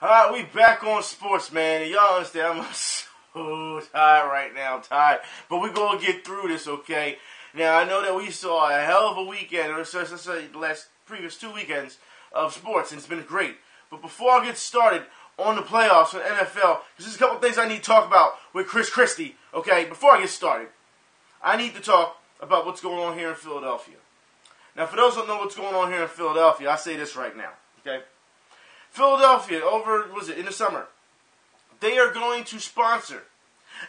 Alright, we back on sports, man. And y'all understand, I'm so tired right now. I'm tired. But we're going to get through this, okay? Now, I know that we saw a hell of a weekend, or let's say the previous 2 weekends of sports, and it's been great. But before I get started on the playoffs for the NFL, there's a couple things I need to talk about with Christie, okay? Before I get started, I need to talk about what's going on here in Philadelphia. Now, for those who don't know what's going on here in Philadelphia, I say this right now, okay? Philadelphia, in the summer, they are going to sponsor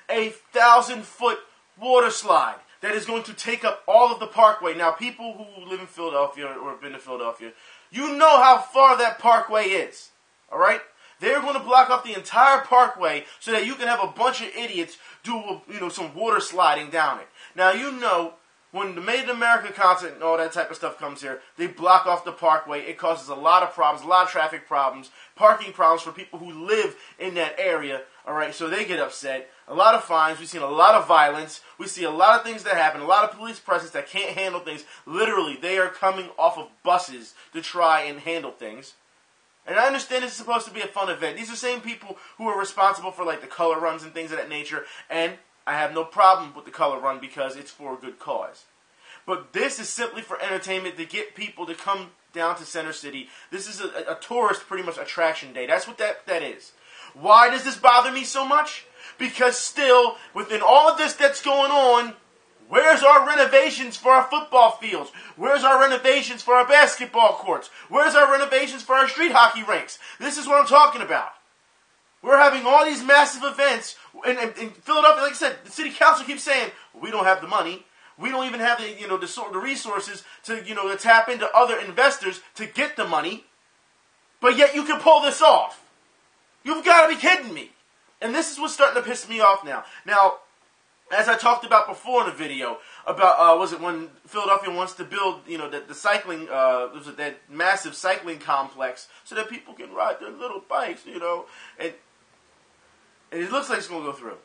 a 1,000-foot water slide that is going to take up all of the parkway. Now, people who live in Philadelphia or have been to Philadelphia, you know how far that parkway is, all right? They're going to block off the entire parkway so that you can have a bunch of idiots do, some water sliding down it. Now, when the Made in America concert and all that type of stuff comes here, they block off the parkway. It causes a lot of problems, a lot of traffic problems, parking problems for people who live in that area. All right, so they get upset. A lot of fines. We've seen a lot of violence. We see a lot of things that happen, a lot of police presence that can't handle things. Literally, they are coming off of buses to try and handle things. And I understand this is supposed to be a fun event. These are the same people who are responsible for like the color runs and things of that nature. And I have no problem with the color run because it's for a good cause. But this is simply for entertainment to get people to come down to Center City. This is a tourist, pretty much, attraction day. That's what that is. Why does this bother me so much? Because still, within all of this that's going on, where's our renovations for our football fields? Where's our renovations for our basketball courts? Where's our renovations for our street hockey rinks? This is what I'm talking about. We're having all these massive events in Philadelphia. Like I said, the city council keeps saying, we don't have the money. We don't even have the resources to tap into other investors to get the money. But yet you can pull this off. You've got to be kidding me. And this is what's starting to piss me off now. Now, as I talked about before in the video, about, when Philadelphia wants to build, the cycling, that massive cycling complex so that people can ride their little bikes, and it looks like it's going to go through.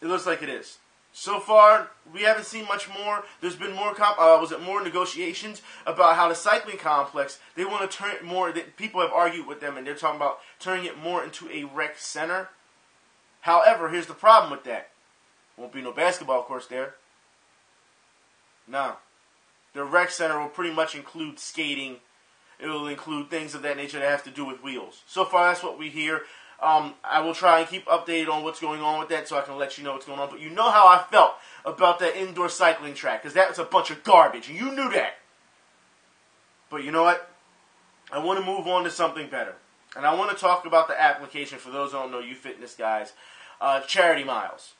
It looks like it is. So far, we haven't seen much more. There's been more negotiations about how the cycling complex, they want to turn it more, people have argued with them, and they're talking about turning it more into a rec center. However, here's the problem with that. Won't be no basketball courts there. No. The rec center will pretty much include skating. It will include things of that nature that have to do with wheels. So far, that's what we hear. I will try and keep updated on what's going on with that so I can let you know what's going on. But you know how I felt about that indoor cycling track, because that was a bunch of garbage, and you knew that. But you know what? I want to move on to something better. And I want to talk about the application, for those who don't know, you fitness guys, Charity Miles.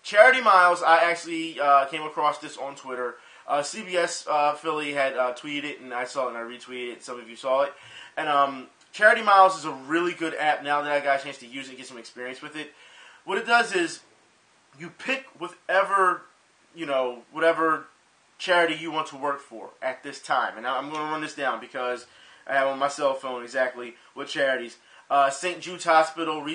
Charity Miles, I actually came across this on Twitter. CBS Philly had tweeted it, and I saw it, and I retweeted it. Some of you saw it. And Charity Miles is a really good app now that I got a chance to use it and get some experience with it. What it does is you pick whatever charity you want to work for at this time. And I'm going to run this down because I have on my cell phone exactly what charities. St. Jude's Hospital,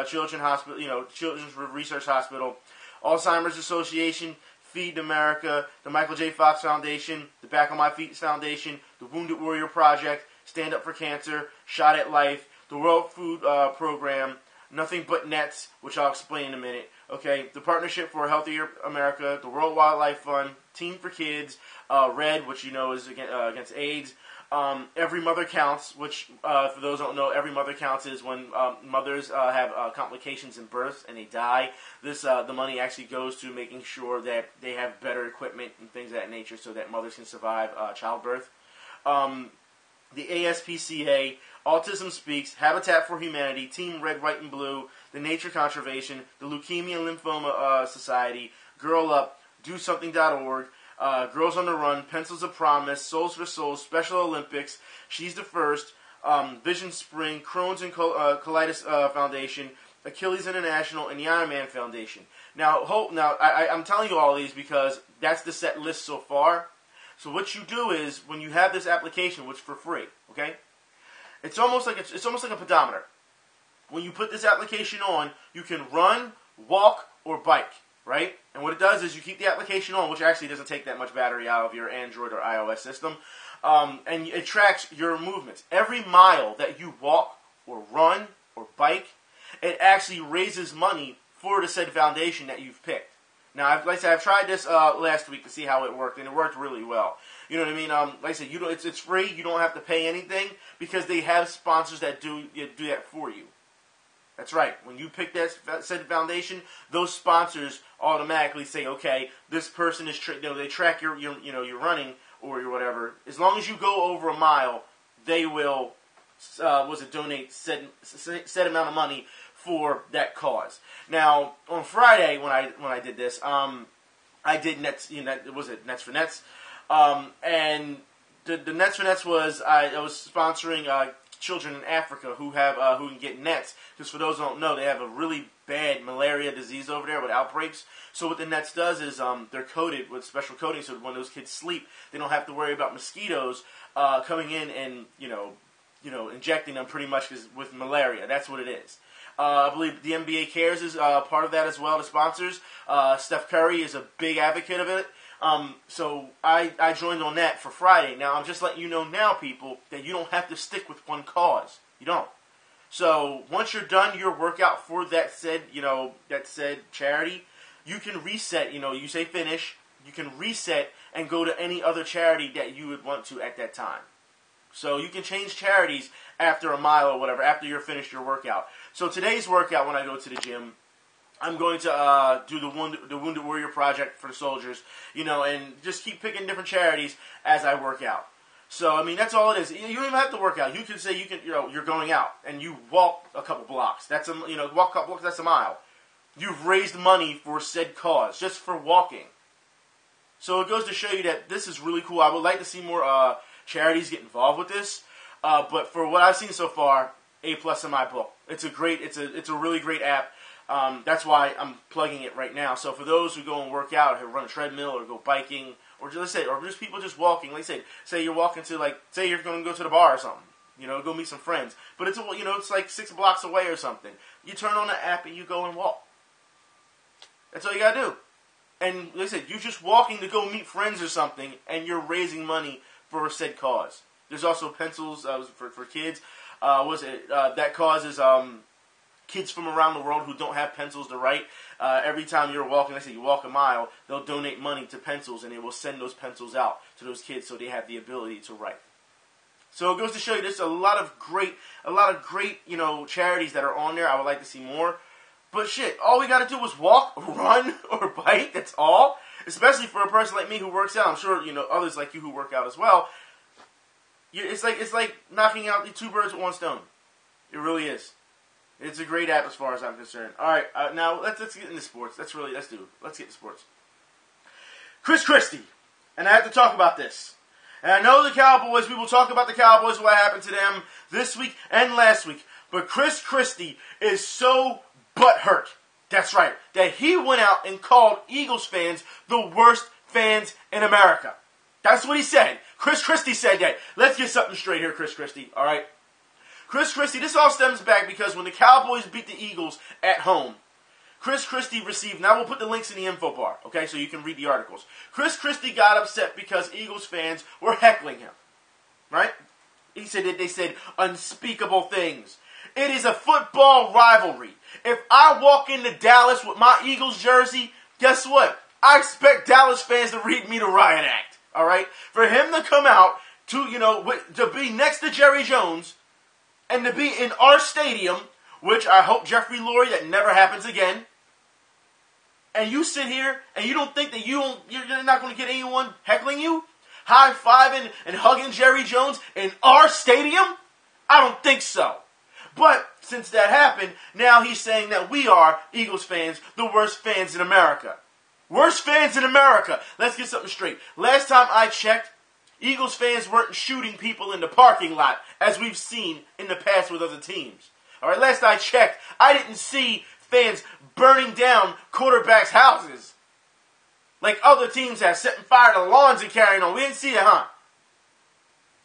Children's Hospital, Children's Research Hospital, Alzheimer's Association, Feed America, the Michael J. Fox Foundation, the Back on My Feet Foundation, the Wounded Warrior Project, Stand Up for Cancer, Shot at Life, the World Food Program, Nothing But Nets, which I'll explain in a minute. Okay, the Partnership for a Healthier America, the World Wildlife Fund, Team for Kids, RED, which is against AIDS, Every Mother Counts, which for those who don't know, Every Mother Counts is when mothers have complications in birth and they die. The money actually goes to making sure that they have better equipment and things of that nature so that mothers can survive childbirth. The ASPCA, Autism Speaks, Habitat for Humanity, Team Red, White, and Blue, the Nature Conservation, the Leukemia and Lymphoma Society, Girl Up, DoSomething.org, Girls on the Run, Pencils of Promise, Souls for Souls, Special Olympics, She's the First, Vision Spring, Crohn's and Colitis Foundation, Achilles International, and the Iron Man Foundation. Now, I'm telling you all these because that's the set list so far. So what you do is, when you have this application, which is for free, okay, it's almost like a pedometer. When you put this application on, you can run, walk, or bike, right? And what it does is you keep the application on, which actually doesn't take that much battery out of your Android or iOS system, and it tracks your movements. Every mile that you walk or run actually raises money for the said foundation that you've picked. Now, like I said, I've tried this last week to see how it worked, and it worked really well. You know what I mean? Like I said, it's free. You don't have to pay anything because they have sponsors that do that for you. That's right. When you pick that said foundation, those sponsors automatically say, okay, this person is they track your running or your whatever. As long as you go over a mile, they will donate said amount of money for that cause. Now on Friday when I did this, I did Nets. Nets for Nets, and the Nets for Nets was I was sponsoring children in Africa who can get nets, because for those who don't know, they have a really bad malaria disease over there with outbreaks. So what the nets does is they're coated with special coating, so when those kids sleep, they don't have to worry about mosquitoes coming in and injecting them pretty much with malaria. That's what it is. I believe the NBA Cares is part of that as well, the sponsors. Steph Curry is a big advocate of it. So I joined on that for Friday. Now, I'm just letting you know now, people, that you don't have to stick with one cause. You don't. So once you're done your workout for that said charity, you can reset. You say finish. You can reset and go to any other charity that you would want to at that time. So you can change charities after a mile or whatever, after you're finished your workout. So today's workout, when I go to the gym, I'm going to do the Wounded Warrior Project for the soldiers, and just keep picking different charities as I work out. So, I mean, that's all it is. You don't even have to work out. You can say you're going out and you walk a couple blocks. Walk a couple blocks, that's a mile. You've raised money for said cause, just for walking. So it goes to show you that this is really cool. I would like to see more charities get involved with this. But for what I've seen so far, A+ in my book. It's a really great app. That's why I'm plugging it right now. So for those who go and work out, who run a treadmill or go biking, or just people just walking, like say you're walking to say you're going to go to the bar or something, go meet some friends, but it's like 6 blocks away or something. You turn on the app and you go and walk. That's all you gotta do. And like I said, you're just walking to go meet friends or something, and you're raising money for said cause. There's also pencils for kids. That cause is kids from around the world who don't have pencils to write. Every time you're walking, let's say you walk a mile, they'll donate money to pencils, and they will send those pencils out to those kids so they have the ability to write. So it goes to show you there's a lot of great charities that are on there. I would like to see more. But shit, all we got to do is walk, run, or bike. That's all. Especially for a person like me who works out. I'm sure others like you who work out as well. It's like knocking out the 2 birds with 1 stone. It really is. It's a great app as far as I'm concerned. All right, now let's get into sports. Let's get to sports. Christie, and I have to talk about this. And I know the Cowboys. We will talk about the Cowboys, what happened to them this week and last week. But Christie is so butthurt. That's right. That he went out and called Eagles fans the worst fans in America. That's what he said. Christie said that. Let's get something straight here, Christie. All right. Christie, this all stems back because when the Cowboys beat the Eagles at home, Christie received, now we'll put the links in the info bar, okay, so you can read the articles. Christie got upset because Eagles fans were heckling him, right? He said that they said unspeakable things. It is a football rivalry. If I walk into Dallas with my Eagles jersey, guess what? I expect Dallas fans to read me the riot act, all right? For him to come out to be next to Jerry Jones and to be in our stadium, which I hope Jeffrey Lurie, that never happens again, and you sit here and you don't think that you're not going to get anyone heckling you, high-fiving and hugging Jerry Jones in our stadium? I don't think so. But since that happened, now he's saying that we are, Eagles fans, the worst fans in America. Worst fans in America. Let's get something straight. Last time I checked, Eagles fans weren't shooting people in the parking lot, as we've seen in the past with other teams. All right, last I checked, I didn't see fans burning down quarterbacks' houses like other teams have, setting fire to lawns and carrying on. We didn't see that, huh?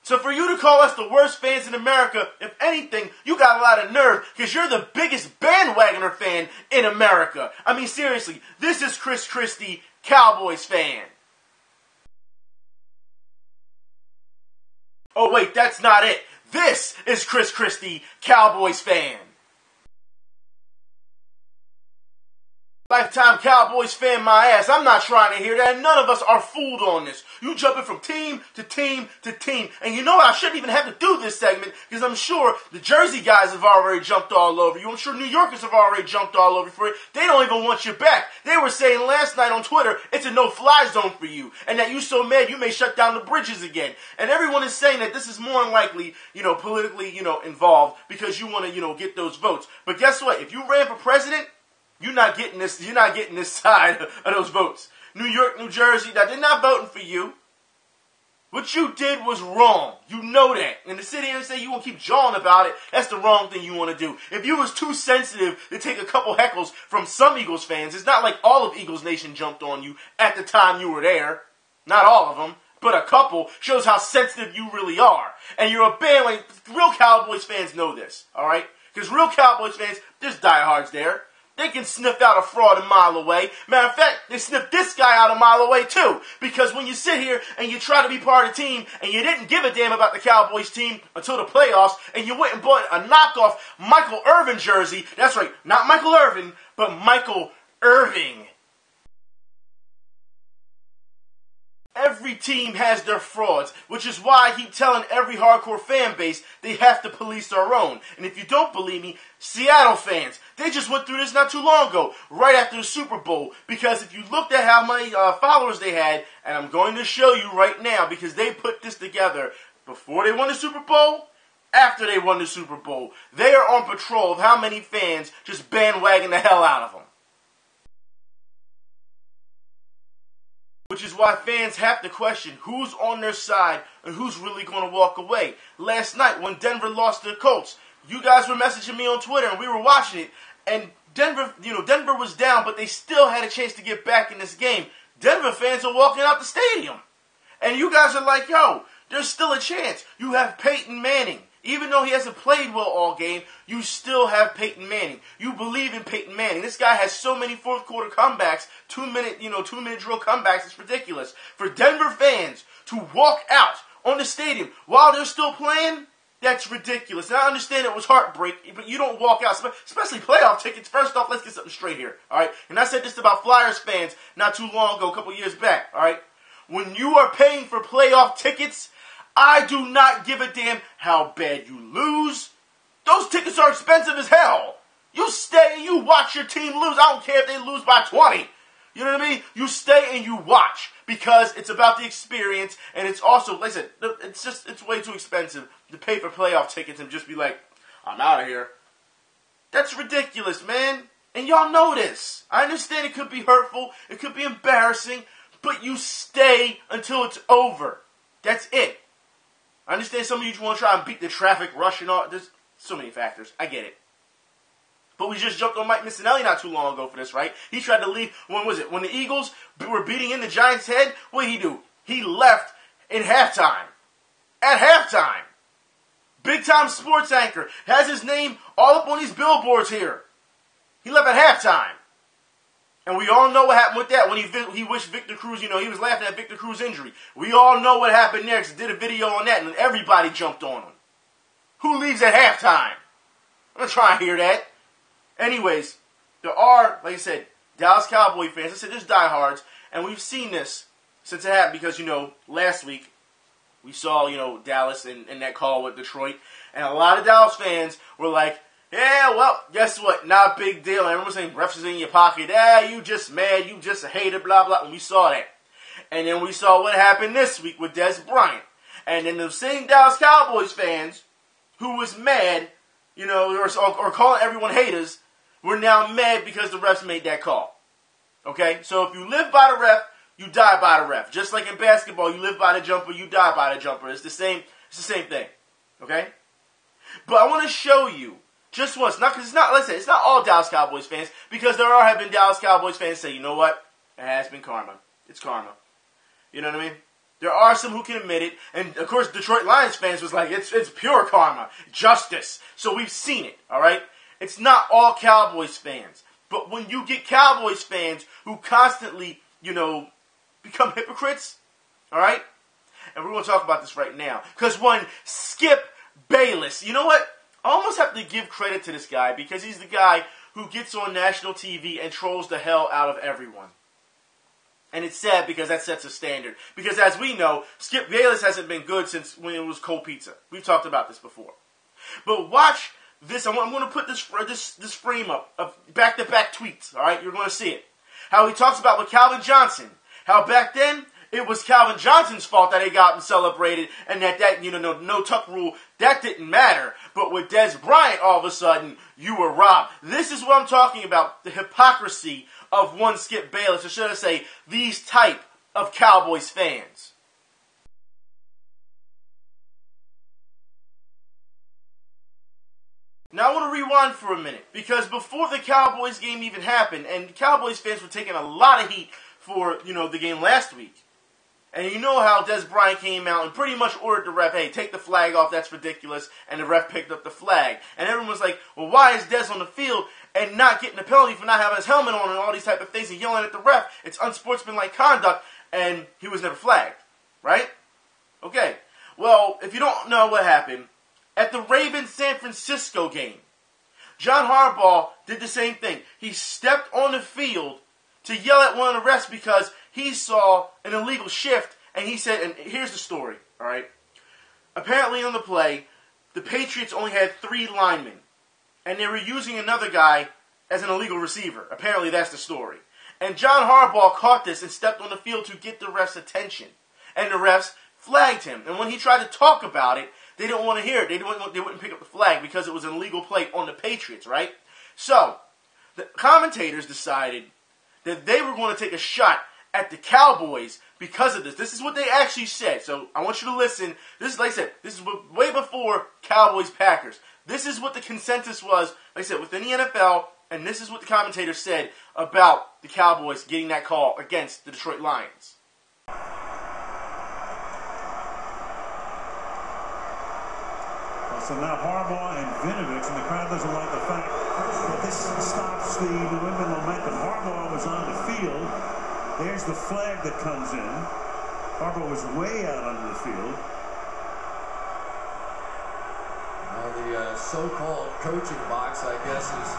So for you to call us the worst fans in America, if anything, you got a lot of nerve, because you're the biggest bandwagoner fan in America. I mean, seriously, this is Christie, Cowboys fan. Oh wait, that's not it. This is Christie, Cowboys fan. lifetime Cowboys fan my ass. I'm not trying to hear that. None of us are fooled on this. You jumping from team to team to team. And you know what? I shouldn't even have to do this segment because I'm sure the Jersey guys have already jumped all over you. I'm sure New Yorkers have already jumped all over you for it. They don't even want you back. They were saying last night on Twitter, it's a no-fly zone for you. And that you so mad you may shut down the bridges again. And everyone is saying that this is more than likely, politically, involved because you want to, get those votes. But guess what? If you ran for president, you're not getting this side of those votes. New York, New Jersey, they're not voting for you. What you did was wrong. You know that. And to sit here and say you want to keep jawing about it, that's the wrong thing you want to do. If you was too sensitive to take a couple heckles from some Eagles fans, it's not like all of Eagles Nation jumped on you at the time you were there. Not all of them, but a couple. Shows how sensitive you really are. And you're a bandwagon. Real Cowboys fans know this, all right? Because real Cowboys fans, there's diehards there. They can sniff out a fraud a mile away. Matter of fact, they sniffed this guy out a mile away too. Because when you sit here and you try to be part of the team and you didn't give a damn about the Cowboys team until the playoffs and you went and bought a knockoff Michael Irvin jersey. That's right, not Michael Irvin, but Michael Irving. Every team has their frauds, which is why I keep telling every hardcore fan base they have to police their own. And if you don't believe me, Seattle fans, they just went through this not too long ago, right after the Super Bowl. Because if you looked at how many followers they had, and I'm going to show you right now, because they put this together before they won the Super Bowl, after they won the Super Bowl. They are on patrol of how many fans just bandwagon the hell out of them. Which is why fans have to question who's on their side and who's really going to walk away. Last night when Denver lost to the Colts, you guys were messaging me on Twitter and we were watching it. And Denver was down, but they still had a chance to get back in this game. Denver fans are walking out the stadium. And you guys are like, yo, there's still a chance. You have Peyton Manning. Even though he hasn't played well all game, you still have Peyton Manning. You believe in Peyton Manning. This guy has so many fourth quarter comebacks, 2-minute drill comebacks, it's ridiculous. For Denver fans to walk out on the stadium while they're still playing, that's ridiculous. And I understand it was heartbreak, but you don't walk out, especially playoff tickets. First off, let's get something straight here, all right? And I said this about Flyers fans not too long ago, a couple years back, all right? When you are paying for playoff tickets, I do not give a damn how bad you lose. Those tickets are expensive as hell. You stay and you watch your team lose. I don't care if they lose by 20. You know what I mean? You stay and you watch because it's about the experience, and it's also, like I said, it's way too expensive to pay for playoff tickets and just be like, I'm out of here. That's ridiculous, man. And y'all know this. I understand it could be hurtful, it could be embarrassing, but you stay until it's over. That's it. I understand some of you want to try and beat the traffic rush and all. There's so many factors. I get it. But we just jumped on Mike Missinelli not too long ago for this, right? He tried to leave, when was it? When the Eagles were beating in the Giants' head, what did he do? He left in halftime. At halftime. Big-time sports anchor. Has his name all up on these billboards here. He left at halftime. And we all know what happened with that when he wished Victor Cruz, he was laughing at Victor Cruz's injury. We all know what happened there because he did a video on that and everybody jumped on him. Who leaves at halftime? I'm not trying to hear that. Anyways, there are, like I said, Dallas Cowboy fans. I said there's diehards, and we've seen this since it happened because, last week we saw, Dallas in that call with Detroit, and a lot of Dallas fans were like, yeah, well, guess what? Not a big deal. Everyone's saying refs is in your pocket. You just mad. You just a hater, blah, blah. And we saw that. And then we saw what happened this week with Des Bryant. And then the same Dallas Cowboys fans who was mad, or calling everyone haters, were now mad because the refs made that call. Okay? So if you live by the ref, you die by the ref. Just like in basketball, you live by the jumper, you die by the jumper. It's the same thing. Okay? But I want to show you just once, because it's not, let's say, it's not all Dallas Cowboys fans, because there have been Dallas Cowboys fans say, you know what? It has been karma. It's karma. You know what I mean? There are some who can admit it, and of course Detroit Lions fans was like, it's pure karma. Justice. So we've seen it, alright? It's not all Cowboys fans. But when you get Cowboys fans who constantly, become hypocrites, alright? And we're going to talk about this right now. Because one Skip Bayless, you know what? I almost have to give credit to this guy because he's the guy who gets on national TV and trolls the hell out of everyone. And it's sad because that sets a standard. Because as we know, Skip Bayless hasn't been good since when it was cold pizza. We've talked about this before. But watch this. I'm going to put this frame up of back-to-back tweets. All right, you're going to see it. How he talks about with Calvin Johnson. How back then it was Calvin Johnson's fault that he got and celebrated, and that no tuck rule, that didn't matter. But with Des Bryant, all of a sudden you were robbed. This is what I'm talking about. The hypocrisy of one Skip Bayless, or should I say, these type of Cowboys fans. Now I want to rewind for a minute, because before the Cowboys game even happened, and Cowboys fans were taking a lot of heat for, the game last week. And you know how Des Bryant came out and pretty much ordered the ref, hey, take the flag off, that's ridiculous, and the ref picked up the flag. And everyone was like, well, why is Des on the field and not getting a penalty for not having his helmet on and all these type of things and yelling at the ref? It's unsportsmanlike conduct, and he was never flagged, right? Okay, well, if you don't know what happened, at the Ravens-San Francisco game, John Harbaugh did the same thing. He stepped on the field to yell at one of the refs because he saw an illegal shift, and he said, and here's the story, all right? Apparently on the play, the Patriots only had 3 linemen, and they were using another guy as an illegal receiver. Apparently that's the story. And John Harbaugh caught this and stepped on the field to get the refs' attention. And the refs flagged him. And when he tried to talk about it, they didn't want to hear it. They wouldn't pick up the flag because it was an illegal play on the Patriots, right? So, the commentators decided that they were going to take a shot at the Cowboys because of this. This is what they actually said. So I want you to listen. This is, like I said, this is way before Cowboys-Packers. This is what the consensus was, like I said, within the NFL, and this is what the commentators said about the Cowboys getting that call against the Detroit Lions. So now Harbaugh and Vinovich, and the crowd doesn't like the fact that this stops the New England momentum. Harbaugh was on the field. There's the flag that comes in. Harbaugh was way out onto the field. Now the so-called coaching box, I guess, is...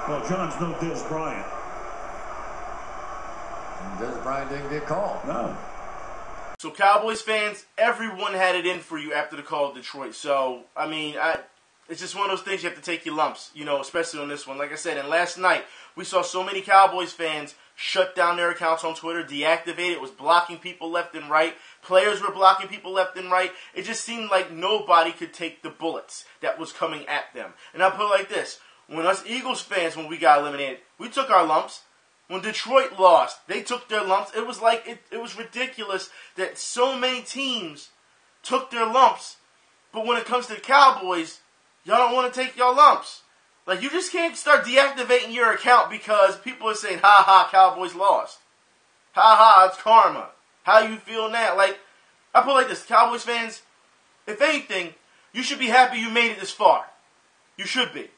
Well, John's no Des Bryant. And Des Bryant didn't get called. No. So Cowboys fans, everyone had it in for you after the call of Detroit. So, I mean, it's just one of those things you have to take your lumps, especially on this one. Like I said, and last night, we saw so many Cowboys fans shut down their accounts on Twitter, deactivate it, was blocking people left and right. Players were blocking people left and right. It just seemed like nobody could take the bullets that was coming at them. And I'll put it like this. When us Eagles fans, when we got eliminated, we took our lumps. When Detroit lost, they took their lumps. It was like, it was ridiculous that so many teams took their lumps. But when it comes to the Cowboys, y'all don't want to take your lumps. Like, you just can't start deactivating your account because people are saying, ha ha, Cowboys lost. Ha ha, it's karma. How you feel now? Like, I put it like this, Cowboys fans, if anything, you should be happy you made it this far. You should be.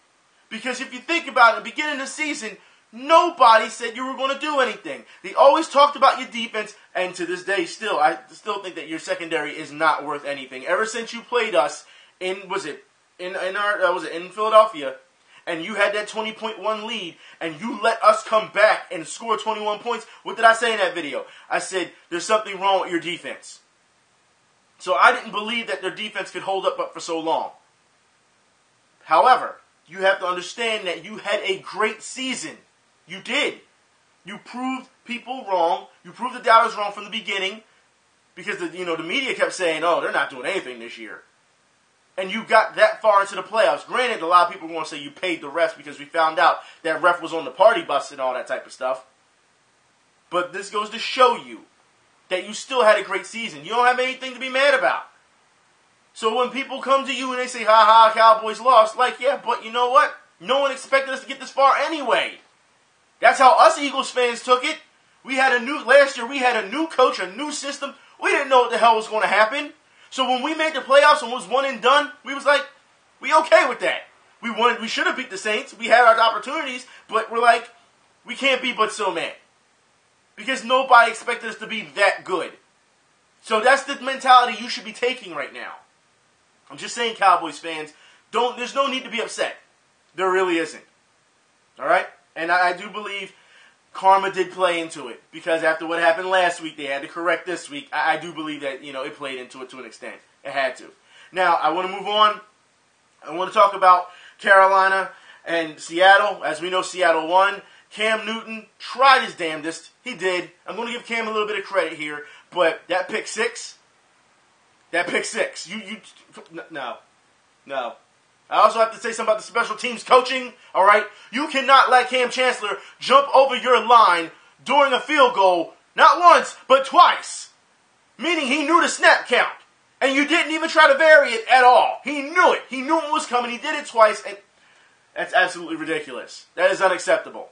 Because if you think about it, at the beginning of the season, nobody said you were going to do anything. They always talked about your defense, and to this day, I still think that your secondary is not worth anything. Ever since you played us in Philadelphia, and you had that 20.1 lead, and you let us come back and score 21 points, what did I say in that video? I said, there's something wrong with your defense. So I didn't believe that their defense could hold up for so long. However, you have to understand that you had a great season. You did. You proved people wrong. You proved the doubters wrong from the beginning because the media kept saying, oh, they're not doing anything this year. And you got that far into the playoffs. Granted, a lot of people are going to say you paid the refs because we found out that ref was on the party bus and all that type of stuff. But this goes to show you that you still had a great season. You don't have anything to be mad about. So when people come to you and they say, ha ha, Cowboys lost, like, yeah, but you know what? No one expected us to get this far anyway. That's how us Eagles fans took it. Last year we had a new coach, a new system. We didn't know what the hell was going to happen. So when we made the playoffs and was one and done, we was like, we okay with that. We should have beat the Saints. We had our opportunities, but we're like, we can't be but so mad. Because nobody expected us to be that good. So that's the mentality you should be taking right now. I'm just saying, Cowboys fans, there's no need to be upset. There really isn't. All right? And I do believe karma did play into it, because after what happened last week, they had to correct this week. I do believe that, it played into it to an extent. It had to. Now, I want to move on. I want to talk about Carolina and Seattle. As we know, Seattle won. Cam Newton tried his damnedest. He did. I'm going to give Cam a little bit of credit here, but that pick six, no. I also have to say something about the special teams coaching, all right? You cannot let Cam Chancellor jump over your line during a field goal, not once, but twice. Meaning he knew the snap count, and you didn't even try to vary it at all. He knew it. He knew it was coming. He did it twice, and that's absolutely ridiculous. That is unacceptable.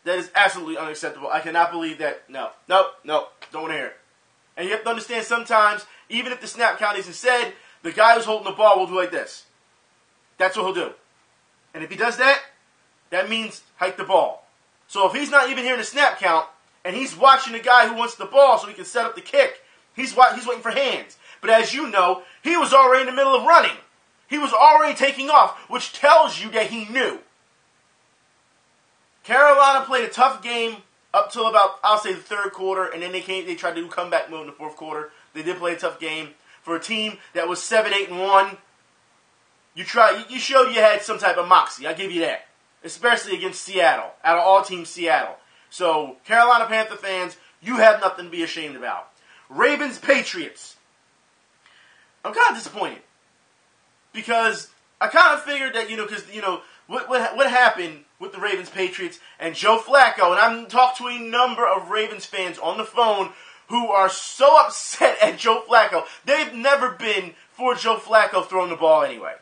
That is absolutely unacceptable. I cannot believe that. No. Don't want to hear it. And you have to understand, sometimes, even if the snap count isn't said, the guy who's holding the ball will do like this. That's what he'll do. And if he does that, that means hike the ball. So if he's not even hearing the snap count, and he's watching the guy who wants the ball so he can set up the kick, he's waiting for hands. But as you know, he was already in the middle of running. He was already taking off, which tells you that he knew. Carolina played a tough game up till about, I'll say, the third quarter, and then they tried to do comeback mode in the fourth quarter. They did play a tough game for a team that was 7-8-1. You showed you had some type of moxie. I'll give you that. Especially against Seattle. Out of all teams, Seattle. So, Carolina Panther fans, you have nothing to be ashamed about. Ravens Patriots. I'm kind of disappointed. Because I kind of figured that, what happened with the Ravens Patriots and Joe Flacco, and I've talked to a number of Ravens fans on the phone who are so upset at Joe Flacco. They've never been for Joe Flacco throwing the ball anyway.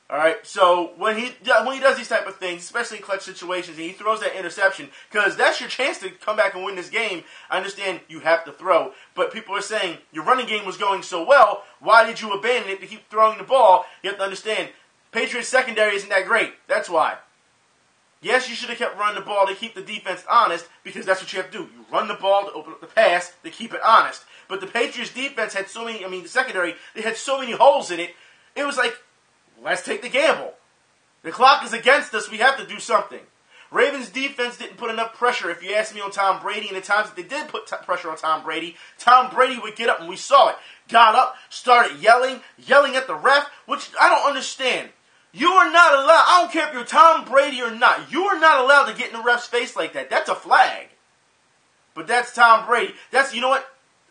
All right, so when he does these type of things, especially in clutch situations, and he throws that interception, because that's your chance to come back and win this game. I understand you have to throw, but people are saying your running game was going so well, why did you abandon it to keep throwing the ball? You have to understand, Patriots secondary isn't that great. That's why. Yes, you should have kept running the ball to keep the defense honest, because that's what you have to do. You run the ball to open up the pass to keep it honest. But the Patriots defense had the secondary, they had so many holes in it, it was like, let's take the gamble. The clock is against us. We have to do something. Ravens defense didn't put enough pressure, if you ask me, on Tom Brady. And the times that they did put pressure on Tom Brady would get up, and we saw it. Got up, started yelling at the ref, which I don't understand. You are not allowed, I don't care if you're Tom Brady or not, you are not allowed to get in the ref's face like that. That's a flag. But that's Tom Brady. You know what?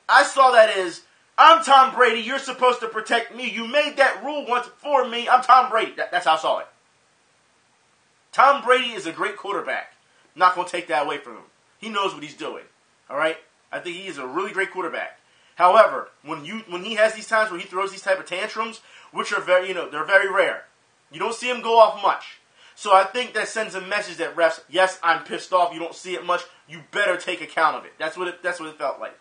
I saw that as, I'm Tom Brady, you're supposed to protect me. You made that rule once for me. I'm Tom Brady. That's how I saw it. Tom Brady is a great quarterback. I'm not going to take that away from him. He knows what he's doing. All right? I think he is a really great quarterback. However, when he has these times where he throws these type of tantrums, which are very, they're very rare. You don't see him go off much. So I think that sends a message that refs, yes, I'm pissed off. You don't see it much. You better take account of it. That's what it felt like.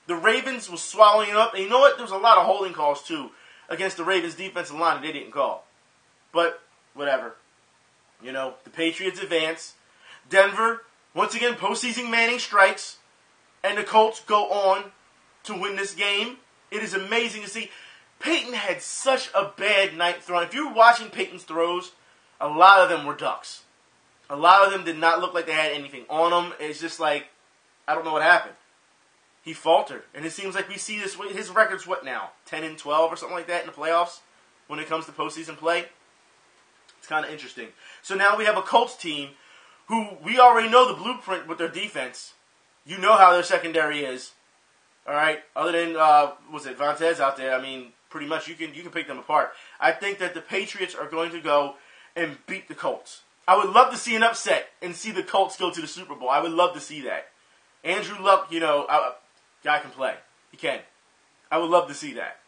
The Ravens was swallowing it up. And you know what? There was a lot of holding calls, too, against the Ravens defensive line that they didn't call. But, whatever. The Patriots advance. Denver, once again, postseason Manning strikes. And the Colts go on to win this game. It is amazing to see. Peyton had such a bad night throwing. If you're watching Peyton's throws, a lot of them were ducks. A lot of them did not look like they had anything on them. It's just like, I don't know what happened. He faltered. And it seems like we see this. His record's what now? 10-12 or something like that in the playoffs when it comes to postseason play? It's kind of interesting. So now we have a Colts team who we already know the blueprint with their defense. You know how their secondary is. All right? Other than, Vontaze out there, pretty much you can pick them apart. I think that the Patriots are going to go and beat the Colts. I would love to see an upset and see the Colts go to the Super Bowl. I would love to see that. Andrew Luck, guy can play. He can. I would love to see that.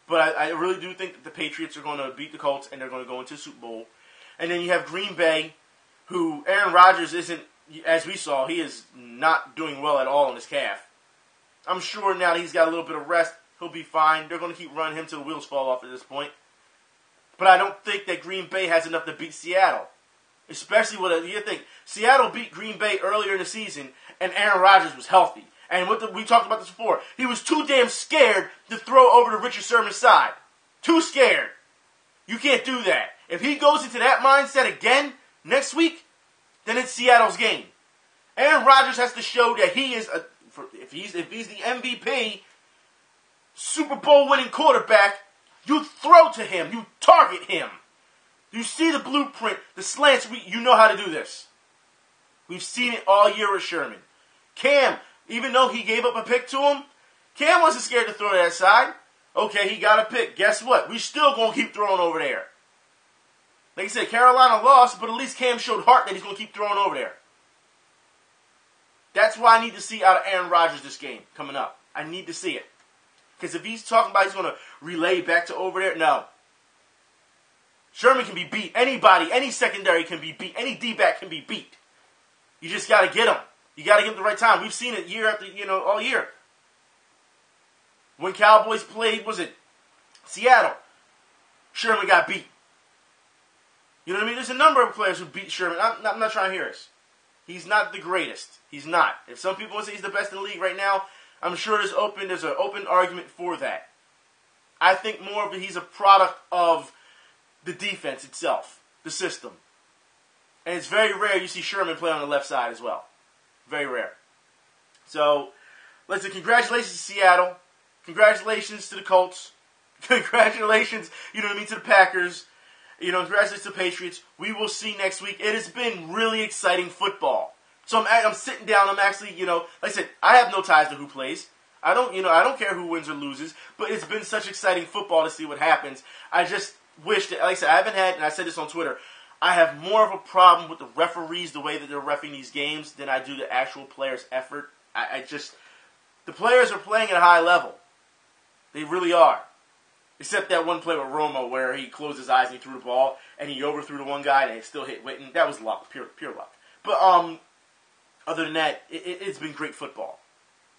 But I really do think that the Patriots are going to beat the Colts and they're going to go into the Super Bowl. And then you have Green Bay, who Aaron Rodgers isn't, as we saw, he is not doing well at all in his calf. I'm sure now that he's got a little bit of rest, he'll be fine. They're going to keep running him till the wheels fall off at this point. But I don't think that Green Bay has enough to beat Seattle. Especially you think. Seattle beat Green Bay earlier in the season, and Aaron Rodgers was healthy. And we talked about this before. He was too damn scared to throw over to Richard Sherman's side. Too scared. You can't do that. If he goes into that mindset again next week, then it's Seattle's game. Aaron Rodgers has to show that he is if he's the MVP, Super Bowl winning quarterback, you throw to him, you target him. You see the blueprint, the slants, you know how to do this. We've seen it all year with Sherman. Cam, even though he gave up a pick to him, Cam wasn't scared to throw to that side. Okay, he got a pick. Guess what? We still going to keep throwing over there. Like I said, Carolina lost, but at least Cam showed heart that he's going to keep throwing over there. That's why I need to see out of Aaron Rodgers this game coming up. I need to see it. Because if he's talking about he's going to relay back to over there, no. Sherman can be beat. Anybody, any secondary can be beat. Any D-back can be beat. You just got to get him. You got to get him at the right time. We've seen it year after, all year. When Cowboys played, was it Seattle? Sherman got beat. You know what I mean? There's a number of players who beat Sherman. I'm not trying to hear this. He's not the greatest. He's not. If some people want to say he's the best in the league right now, I'm sure there's an open argument for that. I think more of it, he's a product of the defense itself, the system. And it's very rare you see Sherman play on the left side as well. Very rare. So, listen, congratulations to Seattle. Congratulations to the Colts. Congratulations, to the Packers. Congratulations to the Patriots. We will see next week. It has been really exciting football. So I'm sitting down. I'm actually, like I said, I have no ties to who plays. I don't care who wins or loses. But it's been such exciting football to see what happens. I just wish that, like I said, I haven't had, and I said this on Twitter, I have more of a problem with the referees, the way that they're reffing these games, than I do the actual players' effort. The players are playing at a high level. They really are. Except that one play with Romo where he closed his eyes and he threw the ball, and he overthrew the one guy and it still hit Witten. That was luck, pure luck. But other than that, it's been great football.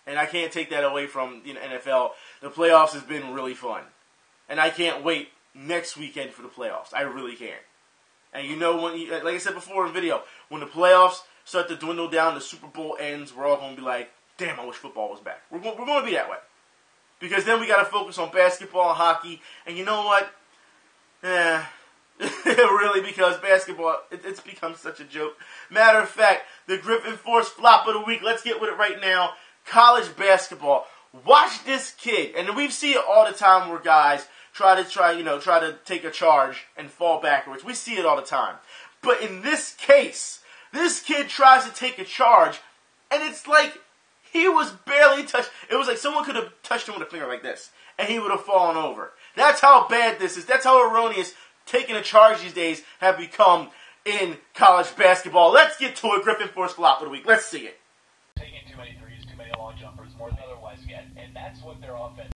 And I can't take that away from the NFL. The playoffs has been really fun. And I can't wait next weekend for the playoffs. I really can't. And like I said before in the video, when the playoffs start to dwindle down, the Super Bowl ends, we're all going to be like, damn, I wish football was back. We're going to be that way. Because then we got to focus on basketball and hockey. And you know what? Really, because basketball, it's become such a joke. Matter of fact, the Griffin Force flop of the week, let's get with it right now. College basketball. Watch this kid. And we see it all the time where guys try to take a charge and fall backwards. We see it all the time. But in this case, this kid tries to take a charge, and it's like he was barely touched. It was like someone could have touched him with a finger like this, and he would have fallen over. That's how bad this is. That's how erroneous taking a charge these days have become in college basketball. Let's get to it. Griffin Force flop of the week. Let's see it. Taking too many threes, too many long jumpers, more than otherwise get, and that's what their offense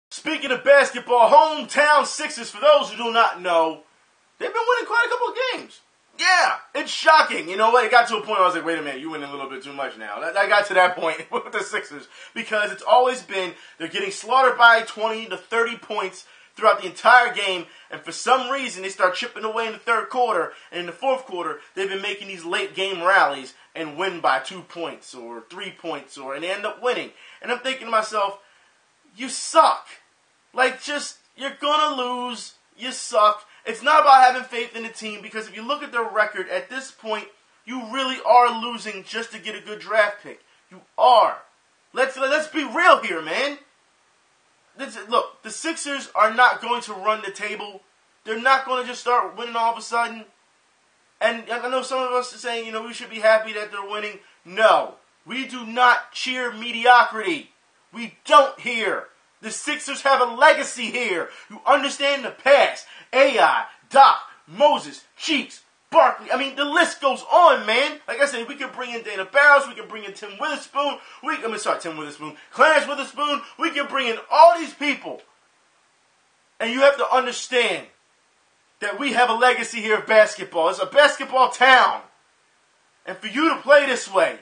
Speaking of basketball, hometown Sixers, for those who do not know, they've been winning quite a couple of games. Yeah, it's shocking. You know what? It got to a point where I was like, wait a minute, you're winning a little bit too much now. I got to that point with the Sixers because it's always been they're getting slaughtered by 20 to 30 points throughout the entire game, and for some reason they start chipping away in the third quarter, and in the fourth quarter they've been making these late game rallies and win by 2 points or 3 points, and they end up winning. And I'm thinking to myself, you suck. You're gonna lose. You suck. It's not about having faith in the team, because if you look at their record at this point, you really are losing just to get a good draft pick. You are. Let's be real here, man. Look, the Sixers are not going to run the table. They're not going to just start winning all of a sudden. And I know some of us are saying, we should be happy that they're winning. No, we do not cheer mediocrity. We don't here. The Sixers have a legacy here. You understand the past. AI, Doc, Moses, Cheeks, Barkley. I mean, the list goes on, man. Like I said, we can bring in Dana Barros. We can bring in Tim Witherspoon. Clarence Witherspoon. We can bring in all these people. And you have to understand that we have a legacy here of basketball. It's a basketball town. And for you to play this way,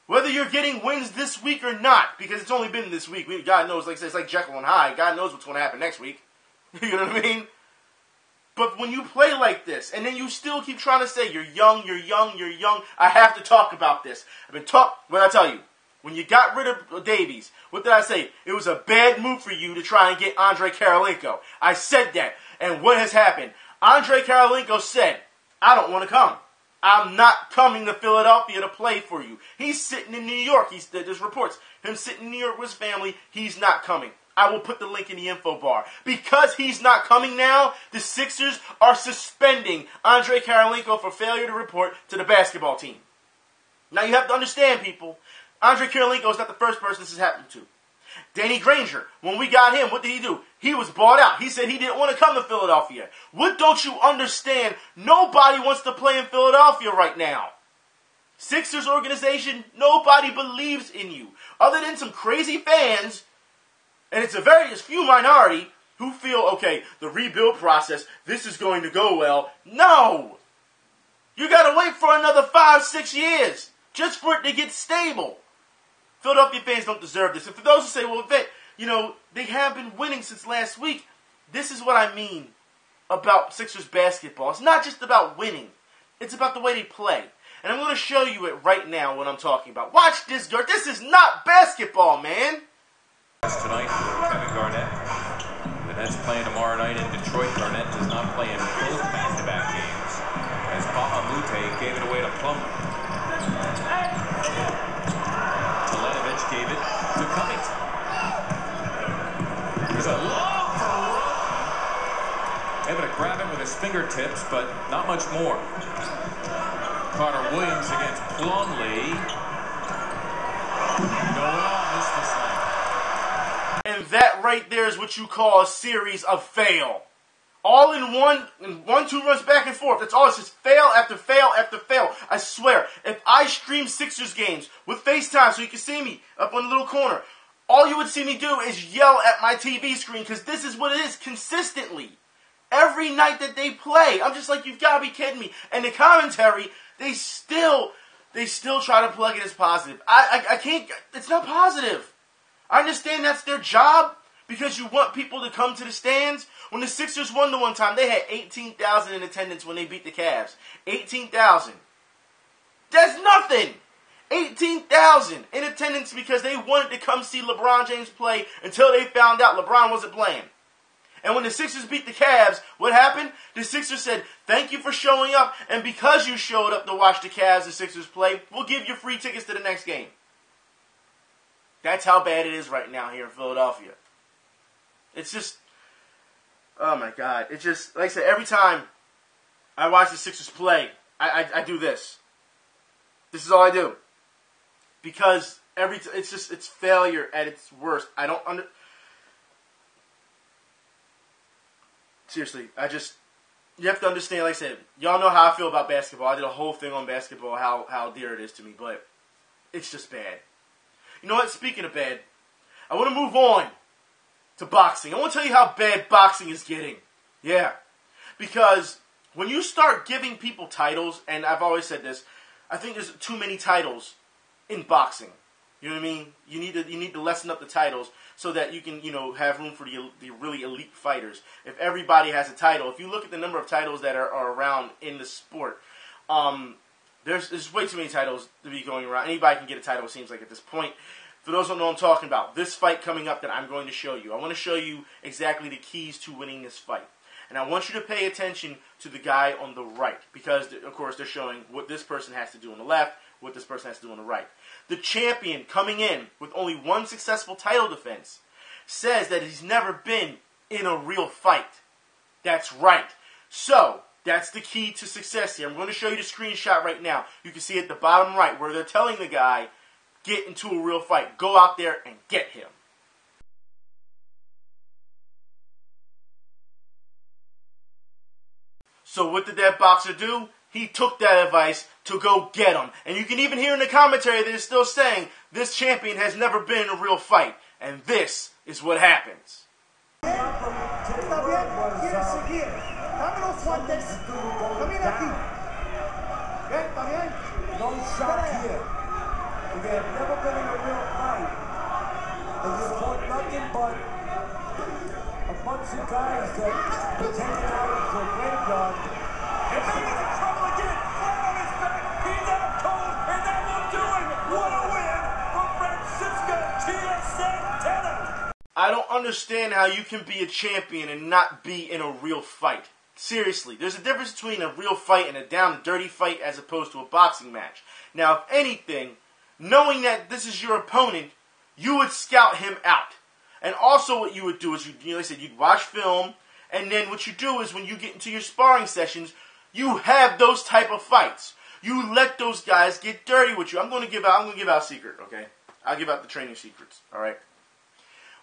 whether you're getting wins this week or not, because it's only been this week. God knows, like I said, it's like Jekyll and Hyde. God knows what's going to happen next week. You know what I mean? But when you play like this, and then you still keep trying to say, you're young, I have to talk about this. What did I tell you? When you got rid of Davies, what did I say? It was a bad move for you to try and get Andre Karolinko. I said that. And what has happened? Andre Karolinko said, I don't want to come. I'm not coming to Philadelphia to play for you. He's sitting in New York. There's reports. Him sitting in New York with his family. He's not coming. I will put the link in the info bar. Because he's not coming now, the Sixers are suspending Andre Karolinko for failure to report to the basketball team. Now you have to understand, people, Andre Karolinko is not the first person this has happened to. Danny Granger, when we got him, what did he do? He was bought out. He said he didn't want to come to Philadelphia. What don't you understand? Nobody wants to play in Philadelphia right now. Sixers organization, nobody believes in you. Other than some crazy fans, and it's a few minority who feel, okay, the rebuild process, this is going to go well. No! You got to wait for another 5-6 years just for it to get stable. Philadelphia fans don't deserve this. And for those who say, well, they have been winning since last week, this is what I mean about Sixers basketball. It's not just about winning. It's about the way they play. And I'm going to show you it right now, what I'm talking about. Watch this, girl. This is not basketball, man. Tonight for Kevin Garnett. The Nets playing tomorrow night in Detroit. Garnett does not play in both back-to-back games, as Papa Mute gave it away to Plumlee. Telenovich gave it to Covington. There's a long throw. Able to grab it with his fingertips, but not much more. Carter Williams against Plumlee. No one missed the slam. And that right there is what you call a series of fail. All in one, 2 runs back and forth. That's all. It's just fail after fail after fail. I swear, if I stream Sixers games with FaceTime so you can see me up on the little corner, all you would see me do is yell at my TV screen because this is what it is consistently. Every night that they play, I'm just like, you've got to be kidding me. And the commentary, they still try to plug it as positive. I can't, it's not positive. I understand that's their job because you want people to come to the stands. When the Sixers won the one time, they had 18,000 in attendance when they beat the Cavs. 18,000. That's nothing. 18,000 in attendance because they wanted to come see LeBron James play until they found out LeBron wasn't playing. And when the Sixers beat the Cavs, what happened? The Sixers said, thank you for showing up, and because you showed up to watch the Cavs and Sixers play, we'll give you free tickets to the next game. That's how bad it is right now here in Philadelphia. It's just, oh my God. It's just, like I said, every time I watch the Sixers play, I do this. This is all I do. Because it's failure at its worst. Seriously, you have to understand, like I said, y'all know how I feel about basketball. I did a whole thing on basketball, how dear it is to me, but it's just bad. You know what? Speaking of bad, I want to move on to boxing. I want to tell you how bad boxing is getting. Yeah. Because when you start giving people titles, and I've always said this, I think there's too many titles in boxing. You know what I mean? You need to lessen up the titles so that you can, have room for the really elite fighters. If everybody has a title, if you look at the number of titles that are around in the sport, there's way too many titles to be going around. Anybody can get a title, it seems like, at this point. For those who don't know what I'm talking about, this fight coming up that I'm going to show you, I want to show you exactly the keys to winning this fight. And I want you to pay attention to the guy on the right. Because, of course, they're showing what this person has to do on the left, what this person has to do on the right. The champion coming in with only one successful title defense says that he's never been in a real fight. That's right. So, that's the key to success here. I'm going to show you the screenshot right now. You can see at the bottom right where they're telling the guy, get into a real fight. Go out there and get him. So what did that boxer do? He took that advice to go get him. And you can even hear in the commentary that it's still saying, this champion has never been in a real fight. And this is what happens. No shot here. They have never been in a real fight. And you want nothing but a bunch of guys that were taken out of the graveyard. And Baker's in trouble again. Flat on his back. He's out cold, and that will do it. What a win for Francisco Santana. I don't understand how you can be a champion and not be in a real fight. Seriously, there's a difference between a real fight and a down and dirty fight as opposed to a boxing match. Now, if anything, knowing that this is your opponent, you would scout him out. And also what you would do is, like I said, you'd watch film, and then what you do is when you get into your sparring sessions, you have those type of fights. You let those guys get dirty with you. I'm going to give out a secret, okay? I'll give out the training secrets, all right?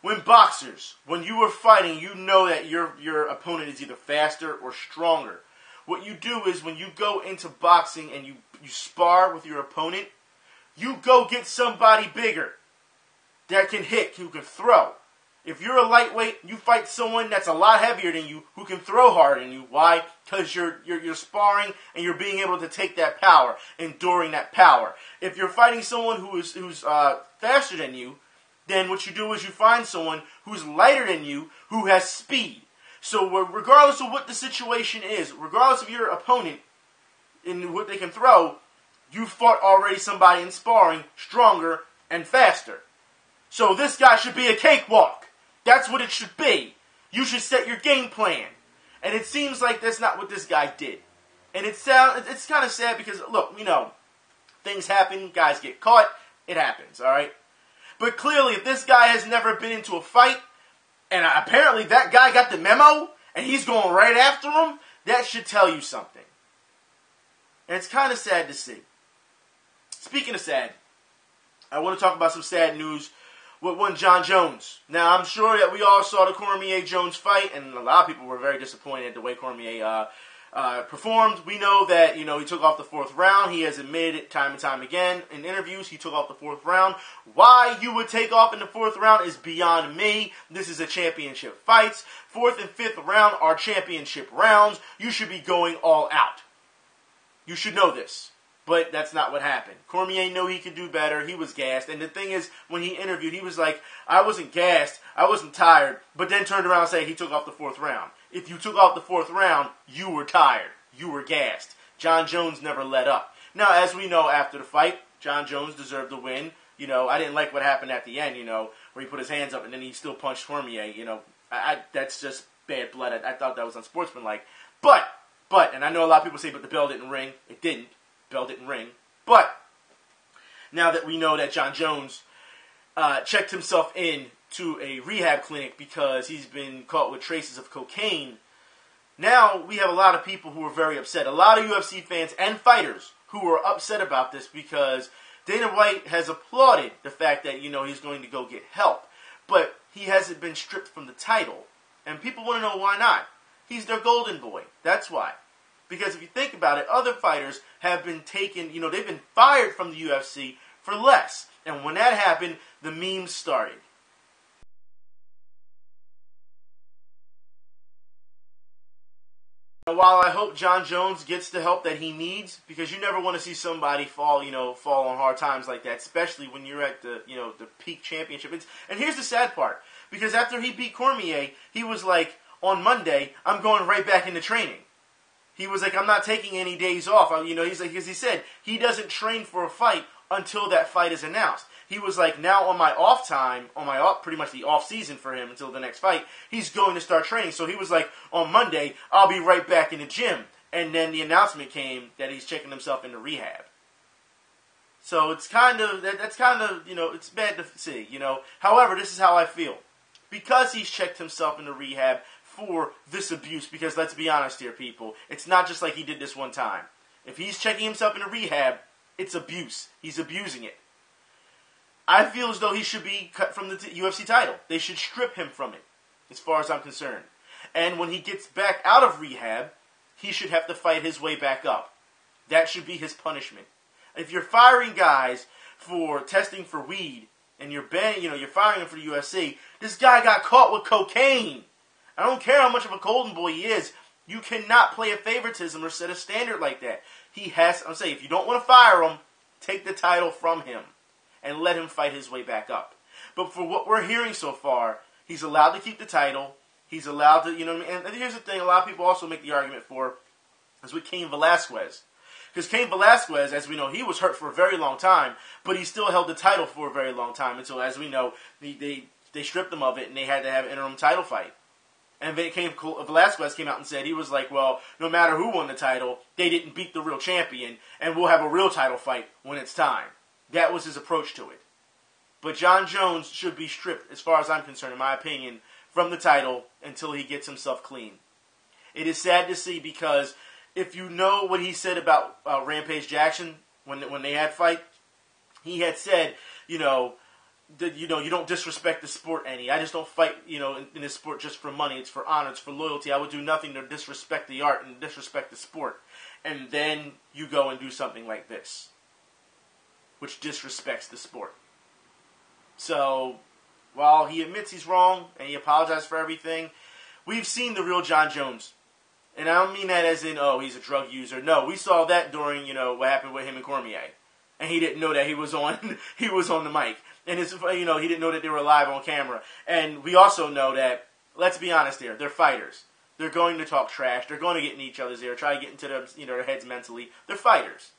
When you are fighting, you know that your opponent is either faster or stronger. What you do is when you go into boxing and you spar with your opponent, you go get somebody bigger that can hit, who can throw. If you're a lightweight, you fight someone that's a lot heavier than you, who can throw harder than you. Why? Because you're sparring and you're being able to take that power, enduring that power. If you're fighting someone who's faster than you, then what you do is you find someone who's lighter than you, who has speed. So regardless of what the situation is, regardless of your opponent and what they can throw, you fought already somebody in sparring stronger and faster. So this guy should be a cakewalk. That's what it should be. You should set your game plan. And it seems like that's not what this guy did. And it's kind of sad because, look, things happen, guys get caught, it happens, all right? But clearly, if this guy has never been into a fight, and apparently that guy got the memo, and he's going right after him, that should tell you something. And it's kind of sad to see. Speaking of sad, I want to talk about some sad news with one Jon Jones. Now, I'm sure that we all saw the Cormier-Jones fight, and a lot of people were very disappointed the way Cormier performed. We know that, he took off the 4th round. He has admitted it time and time again in interviews. He took off the 4th round. Why you would take off in the 4th round is beyond me. This is a championship fight. 4th and 5th round are championship rounds. You should be going all out. You should know this. But that's not what happened. Cormier knew he could do better. He was gassed. And the thing is, when he interviewed, he was like, I wasn't gassed. I wasn't tired. But then turned around and said he took off the 4th round. If you took off the 4th round, you were tired. You were gassed. Jon Jones never let up. Now, as we know after the fight, Jon Jones deserved the win. I didn't like what happened at the end, where he put his hands up and then he still punched Cormier. That's just bad blood. I thought that was unsportsmanlike. But, and I know a lot of people say, but the bell didn't ring. It didn't. Bell didn't ring. But now that we know that Jon Jones checked himself in to a rehab clinic because he's been caught with traces of cocaine, now we have a lot of people who are very upset. A lot of UFC fans and fighters who are upset about this because Dana White has applauded the fact that, he's going to go get help. But he hasn't been stripped from the title. And people want to know why not. He's their golden boy. That's why. Because if you think about it, other fighters have been taken, they've been fired from the UFC for less. And when that happened, the memes started. While I hope Jon Jones gets the help that he needs, because you never want to see somebody fall on hard times like that, especially when you're at the peak championship. And here's the sad part, because after he beat Cormier, he was like, on Monday, I'm going right back into training. He was like, I'm not taking any days off. He's like, because he said he doesn't train for a fight until that fight is announced. He was like, now on my off time, pretty much the off season for him until the next fight, he's going to start training. So he was like, on Monday, I'll be right back in the gym. And then the announcement came that he's checking himself into rehab. So it's that's kind of, it's bad to see, However, this is how I feel. Because he's checked himself into rehab for this abuse, because let's be honest here, people, it's not just like he did this one time. If he's checking himself into rehab, it's abuse. He's abusing it. I feel as though he should be cut from the UFC title. They should strip him from it, as far as I'm concerned. And when he gets back out of rehab, he should have to fight his way back up. That should be his punishment. If you're firing guys for testing for weed, and you're firing him for the UFC, this guy got caught with cocaine. I don't care how much of a golden boy he is. You cannot play a favoritism or set a standard like that. I'm saying, if you don't want to fire him, take the title from him and let him fight his way back up. But for what we're hearing so far, he's allowed to keep the title. He's allowed to, you know what I mean? And here's the thing, a lot of people also make the argument for, is with Cain Velasquez. Because Cain Velasquez, as we know, he was hurt for a very long time, but he still held the title for a very long time until, as we know, they stripped him of it and they had to have an interim title fight. And then Velasquez came out and said, he was like, well, no matter who won the title, they didn't beat the real champion, and we'll have a real title fight when it's time. That was his approach to it. But Jon Jones should be stripped, as far as I'm concerned, in my opinion, from the title until he gets himself clean. It is sad to see because if you know what he said about Rampage Jackson when they had fight, he had said, you don't disrespect the sport any. I just don't fight, in this sport just for money. It's for honor. It's for loyalty. I would do nothing to disrespect the art and disrespect the sport. And then you go and do something like this, which disrespects the sport. So, while he admits he's wrong and he apologized for everything, we've seen the real Jon Jones. And I don't mean that as in, oh, he's a drug user. No, we saw that during, what happened with him and Cormier. And he didn't know that he was on the mic. And he didn't know that they were live on camera. And we also know that, let's be honest here, they're fighters. They're going to talk trash. They're going to get in each other's ear, try to get into their heads mentally. They're fighters.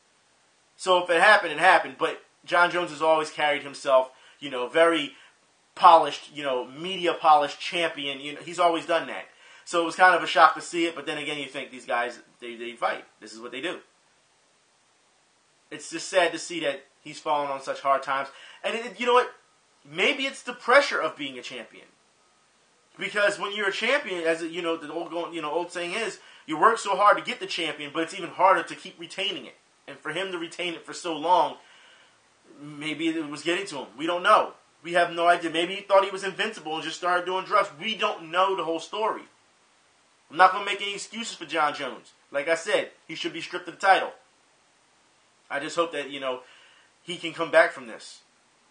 So if it happened, it happened. But Jon Jones has always carried himself, very polished, media polished champion. He's always done that. So it was kind of a shock to see it. But then again, you think these guys, they fight. This is what they do. It's just sad to see that he's fallen on such hard times. And you know what? Maybe it's the pressure of being a champion. Because when you're a champion, as the old saying is, you work so hard to get the champion, but it's even harder to keep retaining it. And for him to retain it for so long, maybe it was getting to him. We don't know. We have no idea. Maybe he thought he was invincible and just started doing drugs. We don't know the whole story. I'm not going to make any excuses for Jon Jones. Like I said, he should be stripped of the title. I just hope that, he can come back from this.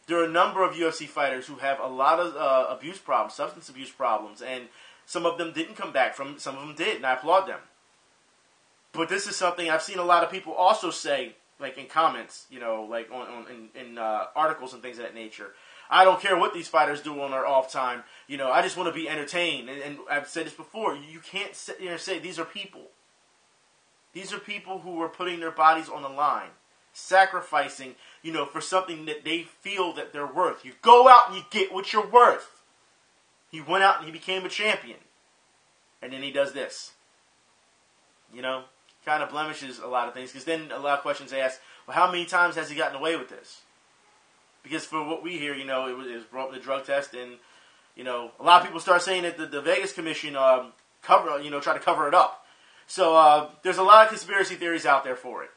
There are a number of UFC fighters who have a lot of abuse problems, substance abuse problems, and some of them didn't come back from it, some of them did, and I applaud them. But this is something I've seen a lot of people also say, like in comments, like in articles and things of that nature. I don't care what these fighters do on their off time. I just want to be entertained. And I've said this before. You can't sit there and say these are people. These are people who are putting their bodies on the line, sacrificing, for something that they feel that they're worth. You go out and you get what you're worth. He went out and he became a champion. And then he does this. Kind of blemishes a lot of things. Because then a lot of questions ask, well, how many times has he gotten away with this? Because for what we hear, it was brought up in the drug test. And, a lot of people start saying that the Vegas Commission try to cover it up. So there's a lot of conspiracy theories out there for it.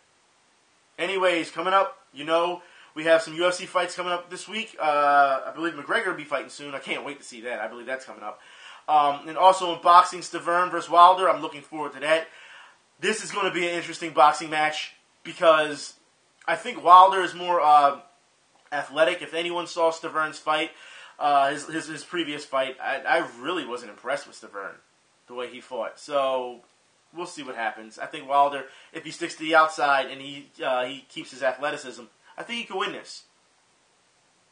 Anyways, coming up, we have some UFC fights coming up this week. I believe McGregor will be fighting soon. I can't wait to see that. I believe that's coming up. And also in boxing, Stavern versus Wilder. I'm looking forward to that. This is going to be an interesting boxing match because I think Wilder is more athletic. If anyone saw Stavern's fight, his previous fight, I really wasn't impressed with Stavern, the way he fought. So we'll see what happens. I think Wilder, if he sticks to the outside and he keeps his athleticism, I think he can win this.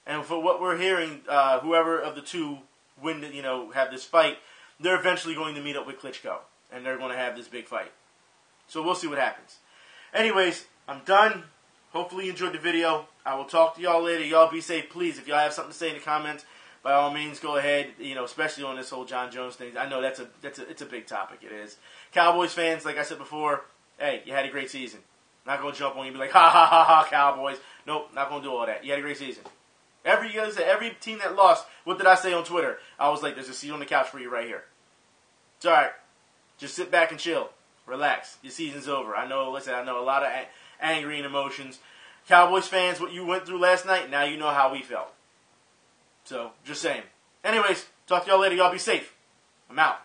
And for what we're hearing, whoever of the two win, have this fight, they're eventually going to meet up with Klitschko, and they're going to have this big fight. So we'll see what happens. Anyways, I'm done. Hopefully you enjoyed the video. I will talk to y'all later. Y'all be safe. Please, if y'all have something to say in the comments, by all means, go ahead. Especially on this whole Jon Jones thing. I know it's a big topic. It is. Cowboys fans, like I said before, hey, you had a great season. Not going to jump on you and be like, ha, ha, ha, ha, Cowboys. Nope, not going to do all that. You had a great season. Every team that lost, what did I say on Twitter? I was like, there's a seat on the couch for you right here. It's all right. Just sit back and chill. Relax. Your season's over. I know a lot of angry and emotions. Cowboys fans, what you went through last night, now you know how we felt. So, just saying. Anyways, talk to y'all later. Y'all be safe. I'm out.